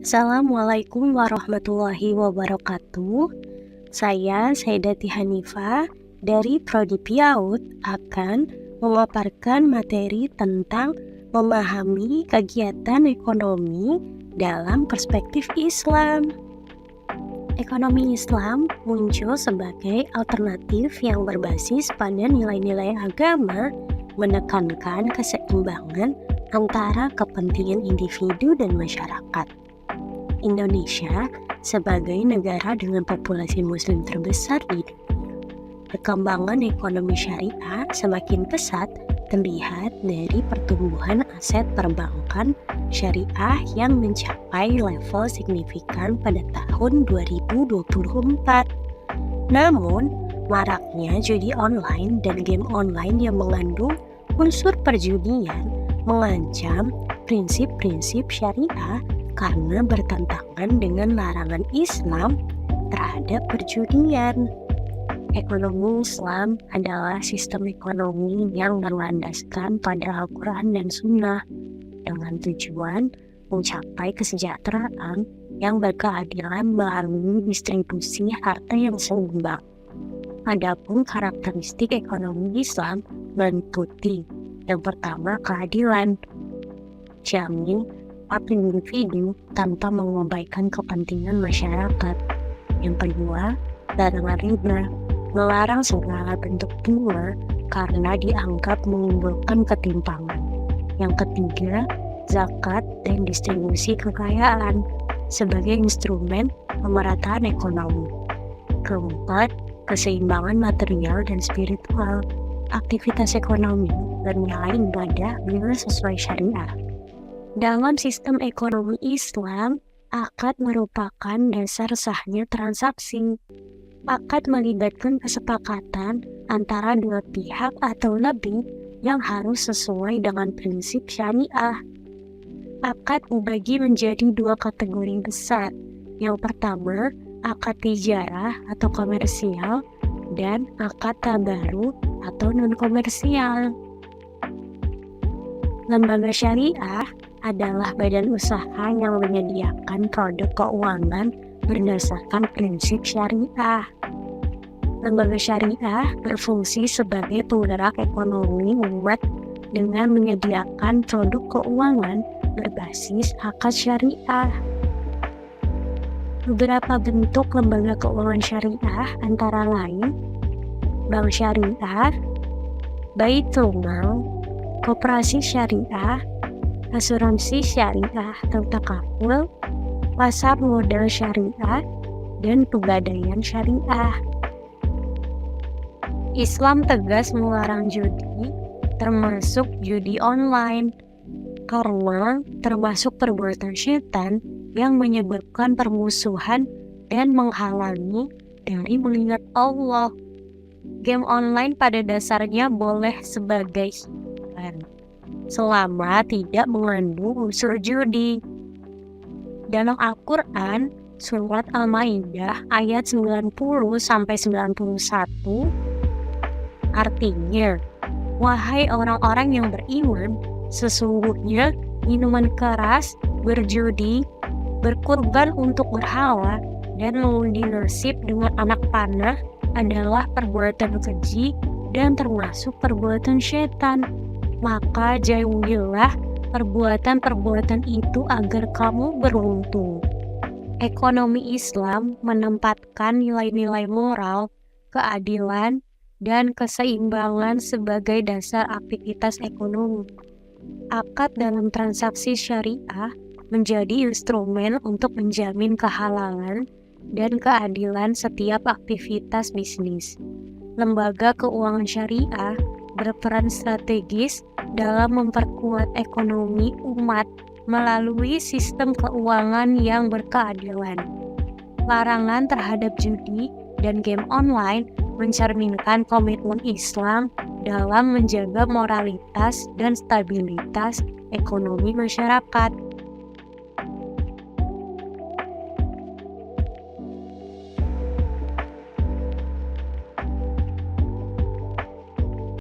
Assalamualaikum warahmatullahi wabarakatuh. Saya Saidati Hanifah dari Prodi PIAUD akan memaparkan materi tentang memahami kegiatan ekonomi dalam perspektif Islam. Ekonomi Islam muncul sebagai alternatif yang berbasis pada nilai-nilai agama, menekankan keseimbangan antara kepentingan individu dan masyarakat. Indonesia sebagai negara dengan populasi muslim terbesar di dunia. Perkembangan ekonomi syariah semakin pesat terlihat dari pertumbuhan aset perbankan syariah yang mencapai level signifikan pada tahun 2024. Namun, maraknya judi online dan game online yang mengandung unsur perjudian mengancam prinsip-prinsip syariah karena bertentangan dengan larangan Islam terhadap perjudian. Ekonomi Islam adalah sistem ekonomi yang berlandaskan pada Al-Quran dan Sunnah dengan tujuan mencapai kesejahteraan yang berkeadilan melalui distribusi harta yang seimbang. Adapun karakteristik ekonomi Islam meliputi yang pertama keadilan, jamin hak individu tanpa mengabaikan kepentingan masyarakat. Yang kedua, larangan riba, melarang segala bentuk bunga karena dianggap menimbulkan ketimpangan. Yang ketiga, zakat dan distribusi kekayaan sebagai instrumen pemerataan ekonomi. Keempat, keseimbangan material dan spiritual, aktivitas ekonomi bernilai ibadah bila sesuai syariah. Dalam sistem ekonomi Islam, akad merupakan dasar sahnya transaksi. Akad melibatkan kesepakatan antara dua pihak atau lebih yang harus sesuai dengan prinsip syariah. Akad dibagi menjadi dua kategori besar. Yang pertama, akad tijarah atau komersial dan akad tabaru atau non-komersial. Lembaga syariah adalah badan usaha yang menyediakan produk keuangan berdasarkan prinsip syariah. Lembaga syariah berfungsi sebagai penggerak ekonomi umat dengan menyediakan produk keuangan berbasis akad syariah. Beberapa bentuk lembaga keuangan syariah antara lain bank syariah, baitul mal, koperasi syariah, asuransi syariah atau takaful, pasar modal syariah, dan pegadaian syariah. Islam tegas melarang judi, termasuk judi online, karena termasuk perbuatan syaitan yang menyebabkan permusuhan dan menghalangi dari mengingat Allah. Game online pada dasarnya boleh sebagai hiburan selama tidak mengandung unsur judi. Dalam Al-Quran, surat Al-Maidah ayat 90-91 artinya, wahai orang-orang yang beriman, sesungguhnya minuman keras, berjudi, berkurban untuk berhala, dan mengundi nasib dengan anak panah adalah perbuatan keji dan termasuk perbuatan syaitan. Maka jauhilah perbuatan-perbuatan itu agar kamu beruntung. Ekonomi Islam menempatkan nilai-nilai moral, keadilan, dan keseimbangan sebagai dasar aktivitas ekonomi. Akad dalam transaksi syariah menjadi instrumen untuk menjamin kehalalan dan keadilan setiap aktivitas bisnis. Lembaga keuangan syariah berperan strategis dalam memperkuat ekonomi umat melalui sistem keuangan yang berkeadilan. Larangan terhadap judi dan game online mencerminkan komitmen Islam dalam menjaga moralitas dan stabilitas ekonomi masyarakat.